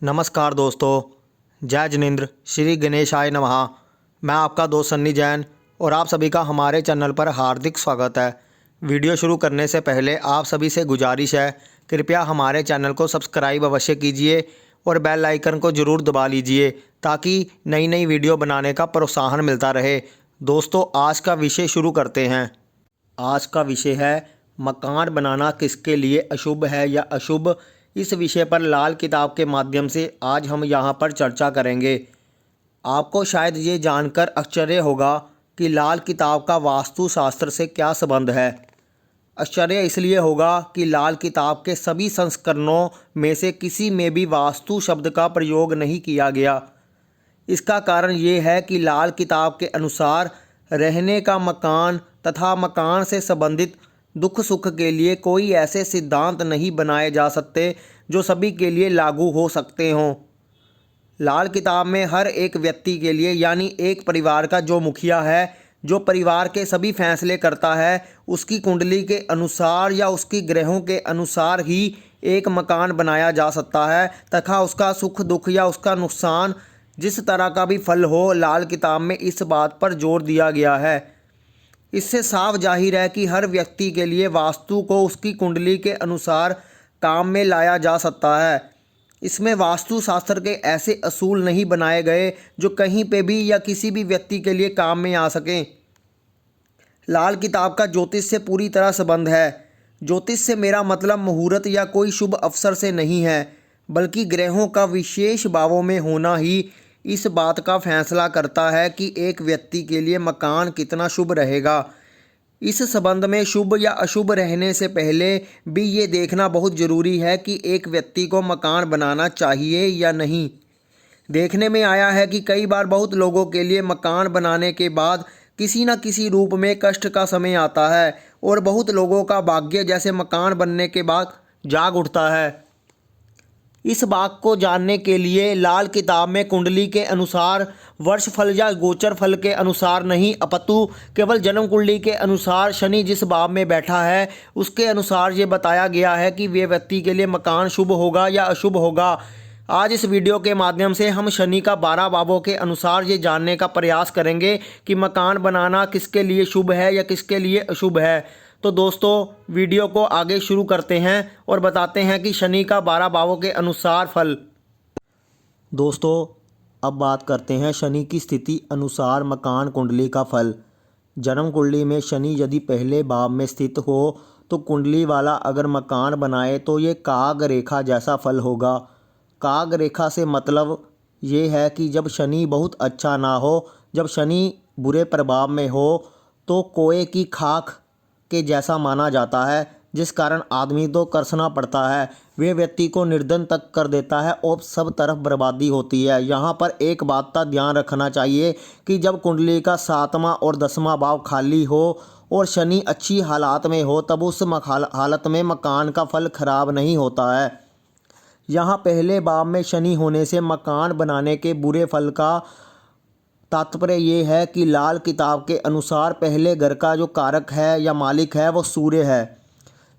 नमस्कार दोस्तों, जय जिनेंद्र, श्री गणेशाय नमः। मैं आपका दोस्त सन्नी जैन और आप सभी का हमारे चैनल पर हार्दिक स्वागत है। वीडियो शुरू करने से पहले आप सभी से गुजारिश है, कृपया हमारे चैनल को सब्सक्राइब अवश्य कीजिए और बेल आइकन को ज़रूर दबा लीजिए ताकि नई नई वीडियो बनाने का प्रोत्साहन मिलता रहे। दोस्तों, आज का विषय शुरू करते हैं। आज का विषय है मकान बनाना किसके लिए अशुभ है या अशुभ। इस विषय पर लाल किताब के माध्यम से आज हम यहाँ पर चर्चा करेंगे। आपको शायद ये जानकर आश्चर्य होगा कि लाल किताब का वास्तुशास्त्र से क्या संबंध है। आश्चर्य इसलिए होगा कि लाल किताब के सभी संस्करणों में से किसी में भी वास्तु शब्द का प्रयोग नहीं किया गया। इसका कारण ये है कि लाल किताब के अनुसार रहने का मकान तथा मकान से संबंधित दुख सुख के लिए कोई ऐसे सिद्धांत नहीं बनाए जा सकते जो सभी के लिए लागू हो सकते हों। लाल किताब में हर एक व्यक्ति के लिए यानी एक परिवार का जो मुखिया है, जो परिवार के सभी फैसले करता है, उसकी कुंडली के अनुसार या उसकी ग्रहों के अनुसार ही एक मकान बनाया जा सकता है तथा उसका सुख दुख या उसका नुकसान जिस तरह का भी फल हो, लाल किताब में इस बात पर जोर दिया गया है। इससे साफ जाहिर है कि हर व्यक्ति के लिए वास्तु को उसकी कुंडली के अनुसार काम में लाया जा सकता है। इसमें वास्तुशास्त्र के ऐसे असूल नहीं बनाए गए जो कहीं पे भी या किसी भी व्यक्ति के लिए काम में आ सकें। लाल किताब का ज्योतिष से पूरी तरह संबंध है। ज्योतिष से मेरा मतलब मुहूर्त या कोई शुभ अवसर से नहीं है, बल्कि ग्रहों का विशेष भावों में होना ही इस बात का फैसला करता है कि एक व्यक्ति के लिए मकान कितना शुभ रहेगा। इस संबंध में शुभ या अशुभ रहने से पहले भी ये देखना बहुत ज़रूरी है कि एक व्यक्ति को मकान बनाना चाहिए या नहीं। देखने में आया है कि कई बार बहुत लोगों के लिए मकान बनाने के बाद किसी न किसी रूप में कष्ट का समय आता है और बहुत लोगों का भाग्य जैसे मकान बनने के बाद जाग उठता है। इस बात को जानने के लिए लाल किताब में कुंडली के अनुसार वर्ष फल या गोचर फल के अनुसार नहीं, अपितु केवल जन्म कुंडली के अनुसार शनि जिस भाव में बैठा है उसके अनुसार ये बताया गया है कि वे व्यक्ति के लिए मकान शुभ होगा या अशुभ होगा। आज इस वीडियो के माध्यम से हम शनि का 12 भावों के अनुसार ये जानने का प्रयास करेंगे कि मकान बनाना किसके लिए शुभ है या किसके लिए अशुभ है। तो दोस्तों, वीडियो को आगे शुरू करते हैं और बताते हैं कि शनि का 12 भावों के अनुसार फल। दोस्तों, अब बात करते हैं शनि की स्थिति अनुसार मकान कुंडली का फल। जन्म कुंडली में शनि यदि पहले भाव में स्थित हो तो कुंडली वाला अगर मकान बनाए तो ये काग रेखा जैसा फल होगा। काग रेखा से मतलब ये है कि जब शनि बहुत अच्छा ना हो, जब शनि बुरे प्रभाव में हो तो कोए की खाक के जैसा माना जाता है, जिस कारण आदमी तो करसना पड़ता है, वे व्यक्ति को निर्धन तक कर देता है और सब तरफ बर्बादी होती है। यहाँ पर एक बात का ध्यान रखना चाहिए कि जब कुंडली का 7वां और 10वां भाव खाली हो और शनि अच्छी हालात में हो तब उस हालत में मकान का फल खराब नहीं होता है। यहाँ पहले भाव में शनि होने से मकान बनाने के बुरे फल का तात्पर्य ये है कि लाल किताब के अनुसार पहले घर का जो कारक है या मालिक है वो सूर्य है।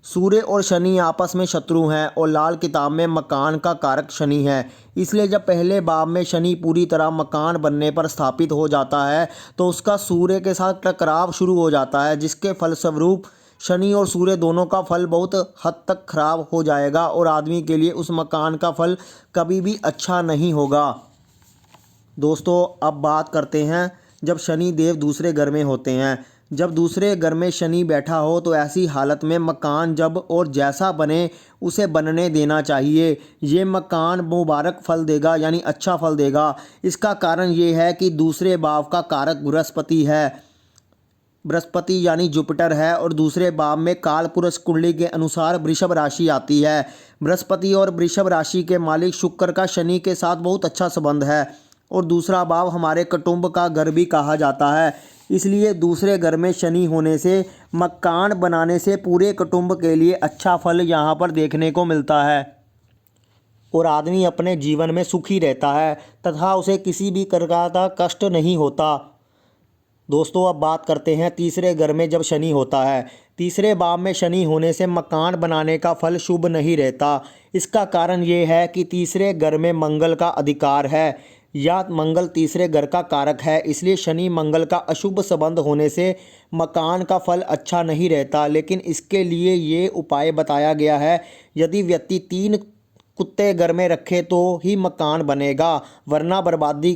सूर्य और शनि आपस में शत्रु हैं और लाल किताब में मकान का कारक शनि है। इसलिए जब पहले भाव में शनि पूरी तरह मकान बनने पर स्थापित हो जाता है तो उसका सूर्य के साथ टकराव शुरू हो जाता है, जिसके फलस्वरूप शनि और सूर्य दोनों का फल बहुत हद तक खराब हो जाएगा और आदमी के लिए उस मकान का फल कभी भी अच्छा नहीं होगा। दोस्तों, अब बात करते हैं जब शनि देव दूसरे घर में होते हैं। जब दूसरे घर में शनि बैठा हो तो ऐसी हालत में मकान जब और जैसा बने उसे बनने देना चाहिए। ये मकान मुबारक फल देगा यानी अच्छा फल देगा। इसका कारण ये है कि दूसरे भाव का कारक बृहस्पति है, बृहस्पति यानी जुपिटर है और दूसरे भाव में काल पुरुष कुंडली के अनुसार वृषभ राशि आती है। बृहस्पति और वृषभ राशि के मालिक शुक्र का शनि के साथ बहुत अच्छा संबंध है और दूसरा भाव हमारे कुटुंब का घर भी कहा जाता है। इसलिए दूसरे घर में शनि होने से मकान बनाने से पूरे कुटुंब के लिए अच्छा फल यहाँ पर देखने को मिलता है और आदमी अपने जीवन में सुखी रहता है तथा उसे किसी भी प्रकार का कष्ट नहीं होता। दोस्तों अब बात करते हैं तीसरे घर में जब शनि होता है। तीसरे भाव में शनि होने से मकान बनाने का फल शुभ नहीं रहता। इसका कारण ये है कि तीसरे घर में मंगल का अधिकार है या मंगल तीसरे घर का कारक है, इसलिए शनि मंगल का अशुभ संबंध होने से मकान का फल अच्छा नहीं रहता। लेकिन इसके लिए ये उपाय बताया गया है, यदि व्यक्ति 3 कुत्ते घर में रखे तो ही मकान बनेगा, वरना बर्बादी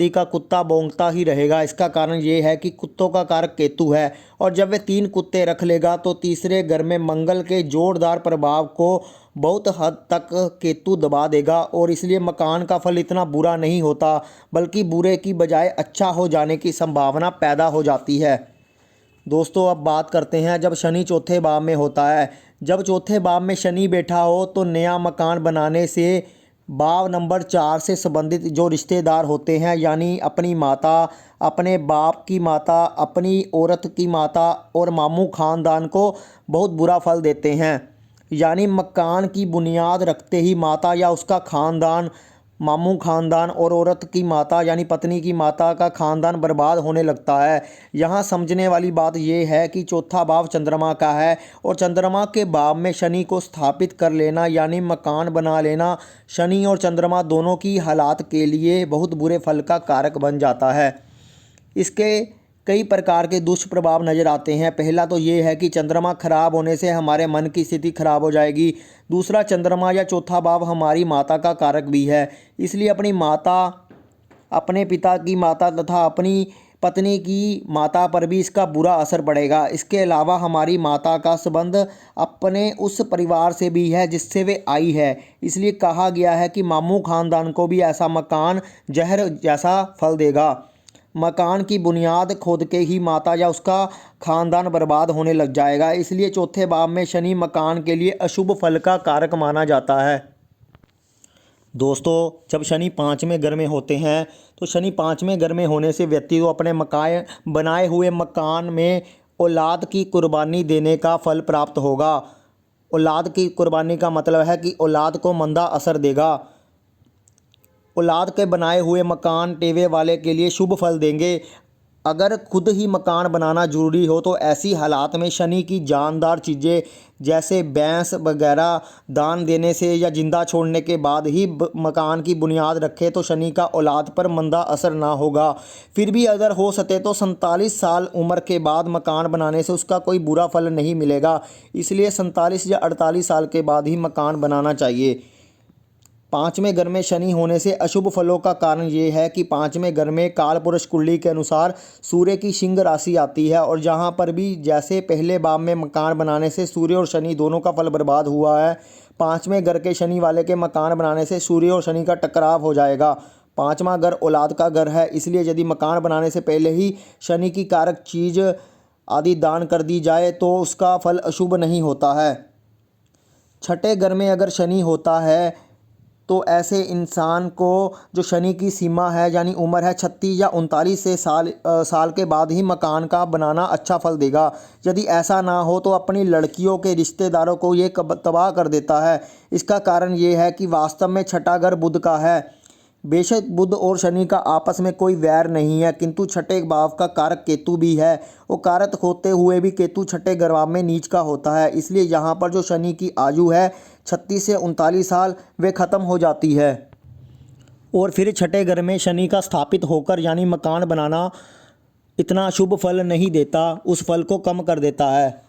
का कुत्ता भौंकता ही रहेगा। इसका कारण ये है कि कुत्तों का कारक केतु है और जब वे 3 कुत्ते रख लेगा तो तीसरे घर में मंगल के जोरदार प्रभाव को बहुत हद तक केतु दबा देगा और इसलिए मकान का फल इतना बुरा नहीं होता, बल्कि बुरे की बजाय अच्छा हो जाने की संभावना पैदा हो जाती है। दोस्तों अब बात करते हैं जब शनि चौथे भाव में होता है। जब चौथे भाव में शनि बैठा हो तो नया मकान बनाने से भाव नंबर 4 से संबंधित जो रिश्तेदार होते हैं, यानी अपनी माता, अपने बाप की माता, अपनी औरत की माता और मामू खानदान को बहुत बुरा फल देते हैं। यानी मकान की बुनियाद रखते ही माता या उसका खानदान, मामू खानदान और औरत की माता यानी पत्नी की माता का खानदान बर्बाद होने लगता है। यहाँ समझने वाली बात यह है कि चौथा भाव चंद्रमा का है और चंद्रमा के भाव में शनि को स्थापित कर लेना यानी मकान बना लेना शनि और चंद्रमा दोनों की हालात के लिए बहुत बुरे फल का कारक बन जाता है। इसके कई प्रकार के दुष्प्रभाव नज़र आते हैं। पहला तो ये है कि चंद्रमा खराब होने से हमारे मन की स्थिति खराब हो जाएगी। दूसरा, चंद्रमा या चौथा भाव हमारी माता का कारक भी है, इसलिए अपनी माता, अपने पिता की माता तथा अपनी पत्नी की माता पर भी इसका बुरा असर पड़ेगा। इसके अलावा हमारी माता का संबंध अपने उस परिवार से भी है जिससे वे आई है, इसलिए कहा गया है कि मामू खानदान को भी ऐसा मकान जहर जैसा फल देगा। मकान की बुनियाद खोद के ही माता या उसका खानदान बर्बाद होने लग जाएगा, इसलिए चौथे भाव में शनि मकान के लिए अशुभ फल का कारक माना जाता है। दोस्तों जब शनि 5वें घर में होते हैं तो शनि 5वें घर में होने से व्यक्ति को अपने मकान बनाए हुए मकान में औलाद की कुर्बानी देने का फल प्राप्त होगा। औलाद की कुर्बानी का मतलब है कि औलाद को मंदा असर देगा। औलाद के बनाए हुए मकान टेवे वाले के लिए शुभ फल देंगे। अगर खुद ही मकान बनाना जरूरी हो तो ऐसी हालात में शनि की जानदार चीज़ें जैसे भैंस वगैरह दान देने से या जिंदा छोड़ने के बाद ही मकान की बुनियाद रखे तो शनि का औलाद पर मंदा असर ना होगा। फिर भी अगर हो सके तो 47 साल उम्र के बाद मकान बनाने से उसका कोई बुरा फल नहीं मिलेगा, इसलिए 47 या 48 साल के बाद ही मकान बनाना चाहिए। 5वें घर में शनि होने से अशुभ फलों का कारण ये है कि 5वें घर में कालपुरुष कुंडली के अनुसार सूर्य की सिंह राशि आती है और जहाँ पर भी जैसे पहले भाव में मकान बनाने से सूर्य और शनि दोनों का फल बर्बाद हुआ है, 5वें घर के शनि वाले के मकान बनाने से सूर्य और शनि का टकराव हो जाएगा। 5वां घर औलाद का घर है, इसलिए यदि मकान बनाने से पहले ही शनि की कारक चीज़ आदि दान कर दी जाए तो उसका फल अशुभ नहीं होता है। 6ठे घर में अगर शनि होता है तो ऐसे इंसान को जो शनि की सीमा है यानी उम्र है 36 या 39 से साल के बाद ही मकान का बनाना अच्छा फल देगा। यदि ऐसा ना हो तो अपनी लड़कियों के रिश्तेदारों को ये तबाह कर देता है। इसका कारण ये है कि वास्तव में 6ठा घर बुध का है। बेशक बुध और शनि का आपस में कोई वैर नहीं है, किंतु 6ठे भाव का कारक केतु भी है और कारक होते हुए भी केतु 6ठे घर में नीच का होता है, इसलिए यहाँ पर जो शनि की आयु है 36 से 39 साल वे ख़त्म हो जाती है और फिर 6ठे घर में शनि का स्थापित होकर यानी मकान बनाना इतना शुभ फल नहीं देता, उस फल को कम कर देता है।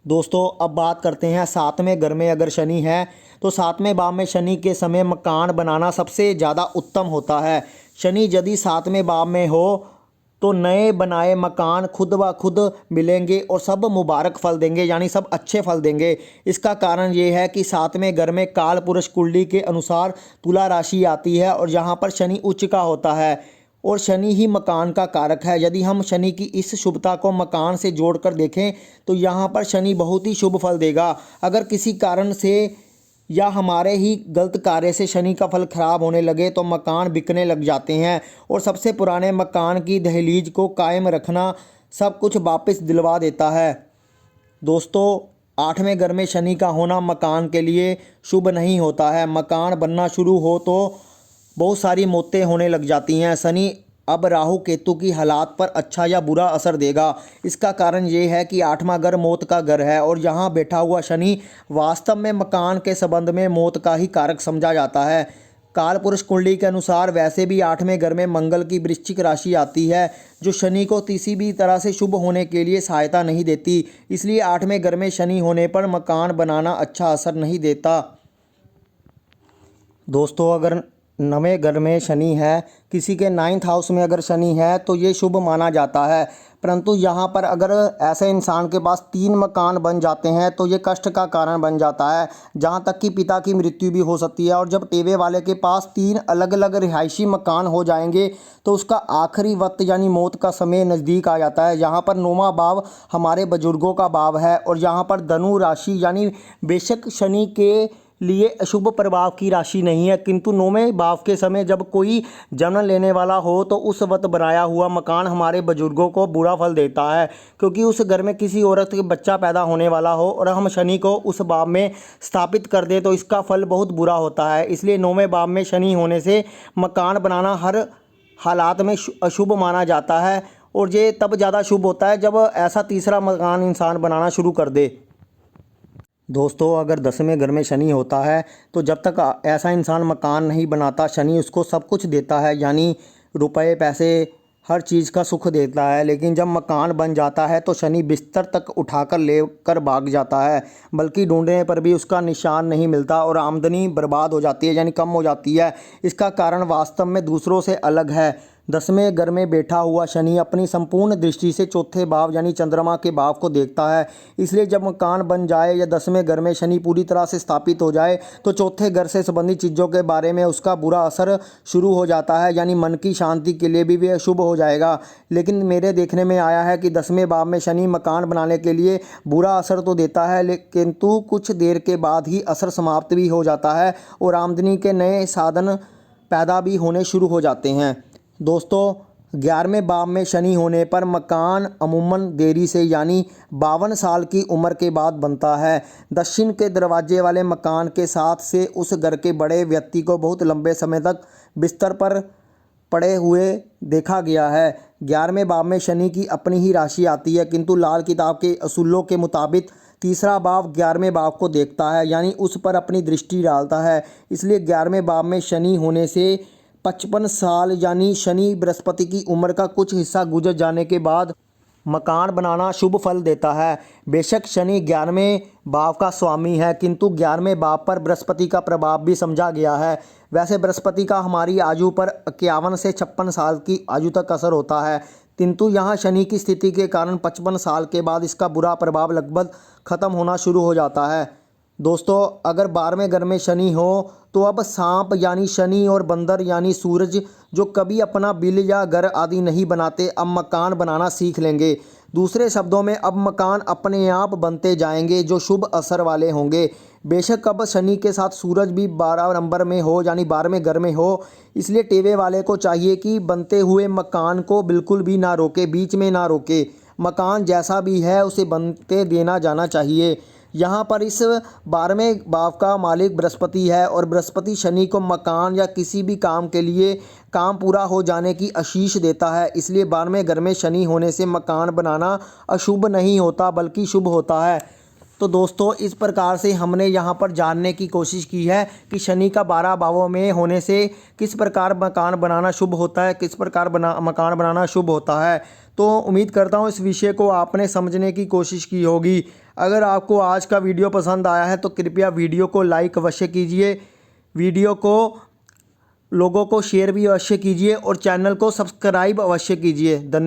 दोस्तों अब बात करते हैं 7वें घर में अगर शनि है तो 7वें भाव में शनि के समय मकान बनाना सबसे ज़्यादा उत्तम होता है। शनि यदि 7वें भाव में हो तो नए बनाए मकान खुद ब खुद मिलेंगे और सब मुबारक फल देंगे यानी सब अच्छे फल देंगे। इसका कारण ये है कि 7वें घर में काल पुरुष कुंडली के अनुसार तुला राशि आती है और यहाँ पर शनि उच्च का होता है और शनि ही मकान का कारक है। यदि हम शनि की इस शुभता को मकान से जोड़कर देखें तो यहाँ पर शनि बहुत ही शुभ फल देगा। अगर किसी कारण से या हमारे ही गलत कार्य से शनि का फल खराब होने लगे तो मकान बिकने लग जाते हैं और सबसे पुराने मकान की दहलीज को कायम रखना सब कुछ वापस दिलवा देता है। दोस्तों 8वें घर में शनि का होना मकान के लिए शुभ नहीं होता है। मकान बनना शुरू हो तो बहुत सारी मौतें होने लग जाती हैं। शनि अब राहु केतु की हालात पर अच्छा या बुरा असर देगा। इसका कारण ये है कि 8वां घर मौत का घर है और यहाँ बैठा हुआ शनि वास्तव में मकान के संबंध में मौत का ही कारक समझा जाता है। काल पुरुष कुंडली के अनुसार वैसे भी 8वें घर में मंगल की वृश्चिक राशि आती है, जो शनि को किसी भी तरह से शुभ होने के लिए सहायता नहीं देती। इसलिए 8वें घर में शनि होने पर मकान बनाना अच्छा असर नहीं देता। दोस्तों, अगर 9वें घर में शनि है, किसी के 9th हाउस में अगर शनि है तो ये शुभ माना जाता है। परंतु यहाँ पर अगर ऐसे इंसान के पास 3 मकान बन जाते हैं तो ये कष्ट का कारण बन जाता है, जहाँ तक कि पिता की मृत्यु भी हो सकती है। और जब टेवे वाले के पास 3 अलग अलग रिहायशी मकान हो जाएंगे तो उसका आखिरी वक्त यानी मौत का समय नज़दीक आ जाता है। यहाँ पर 9वां भाव हमारे बुजुर्गों का भाव है और यहाँ पर धनु राशि यानी बेशक शनि के लिए अशुभ प्रभाव की राशि नहीं है, किंतु 9वें भाव के समय जब कोई जन्म लेने वाला हो तो उस वक्त बनाया हुआ मकान हमारे बुजुर्गों को बुरा फल देता है, क्योंकि उस घर में किसी औरत के बच्चा पैदा होने वाला हो और हम शनि को उस भाव में स्थापित कर दें तो इसका फल बहुत बुरा होता है। इसलिए 9वें भाव में शनि होने से मकान बनाना हर हालात में अशुभ माना जाता है और ये तब ज़्यादा शुभ होता है जब ऐसा तीसरा मकान इंसान बनाना शुरू कर दे। दोस्तों, अगर 10वें घर में शनि होता है तो जब तक ऐसा इंसान मकान नहीं बनाता, शनि उसको सब कुछ देता है, यानी रुपए पैसे हर चीज़ का सुख देता है। लेकिन जब मकान बन जाता है तो शनि बिस्तर तक उठाकर लेकर भाग जाता है, बल्कि ढूंढने पर भी उसका निशान नहीं मिलता और आमदनी बर्बाद हो जाती है यानी कम हो जाती है। इसका कारण वास्तव में दूसरों से अलग है। 10वें घर में बैठा हुआ शनि अपनी संपूर्ण दृष्टि से चौथे भाव यानी चंद्रमा के भाव को देखता है। इसलिए जब मकान बन जाए या 10वें घर में शनि पूरी तरह से स्थापित हो जाए तो चौथे घर से संबंधित चीज़ों के बारे में उसका बुरा असर शुरू हो जाता है, यानी मन की शांति के लिए भी अशुभ हो जाएगा। लेकिन मेरे देखने में आया है कि 10वें भाव में शनि मकान बनाने के लिए बुरा असर तो देता है, किंतु कुछ देर के बाद ही असर समाप्त भी हो जाता है और आमदनी के नए साधन पैदा भी होने शुरू हो जाते हैं। दोस्तों, 11वें भाव में शनि होने पर मकान अमूमन देरी से यानी 52 साल की उम्र के बाद बनता है। दक्षिण के दरवाजे वाले मकान के साथ से उस घर के बड़े व्यक्ति को बहुत लंबे समय तक बिस्तर पर पड़े हुए देखा गया है। 11वें भाव में शनि की अपनी ही राशि आती है, किंतु लाल किताब के असूलों के मुताबिक तीसरा भाव 11वें भाव को देखता है, यानी उस पर अपनी दृष्टि डालता है। इसलिए 11वें भाव में शनि होने से 55 साल यानी शनि बृहस्पति की उम्र का कुछ हिस्सा गुजर जाने के बाद मकान बनाना शुभ फल देता है। बेशक शनि 11वें भाव का स्वामी है, किंतु 11वें भाव पर बृहस्पति का प्रभाव भी समझा गया है। वैसे बृहस्पति का हमारी आयु पर 51 से 56 साल की आयु तक असर होता है, किंतु यहाँ शनि की स्थिति के कारण 55 साल के बाद इसका बुरा प्रभाव लगभग खत्म होना शुरू हो जाता है। दोस्तों, अगर 12वें घर में शनि हो तो अब सांप यानी शनि और बंदर यानी सूरज जो कभी अपना बिल या घर आदि नहीं बनाते, अब मकान बनाना सीख लेंगे। दूसरे शब्दों में अब मकान अपने आप बनते जाएंगे जो शुभ असर वाले होंगे। बेशक अब शनि के साथ सूरज भी 12 नंबर में हो यानी 12वें घर में हो, इसलिए टेवे वाले को चाहिए कि बनते हुए मकान को बिल्कुल भी ना रोके, बीच में ना रोके। मकान जैसा भी है उसे बनते देना जाना चाहिए। यहाँ पर इस 12वें भाव का मालिक बृहस्पति है और बृहस्पति शनि को मकान या किसी भी काम के लिए काम पूरा हो जाने की आशीष देता है। इसलिए 12वें घर में शनि होने से मकान बनाना अशुभ नहीं होता बल्कि शुभ होता है। तो दोस्तों, इस प्रकार से हमने यहाँ पर जानने की कोशिश की है कि शनि का 12 भावों में होने से किस प्रकार मकान बनाना शुभ होता है, किस प्रकार मकान बनाना शुभ होता है। तो उम्मीद करता हूँ इस विषय को आपने समझने की कोशिश की होगी। अगर आपको आज का वीडियो पसंद आया है तो कृपया वीडियो को लाइक अवश्य कीजिए, वीडियो को लोगों को शेयर भी अवश्य कीजिए और चैनल को सब्सक्राइब अवश्य कीजिए। धन्यवाद।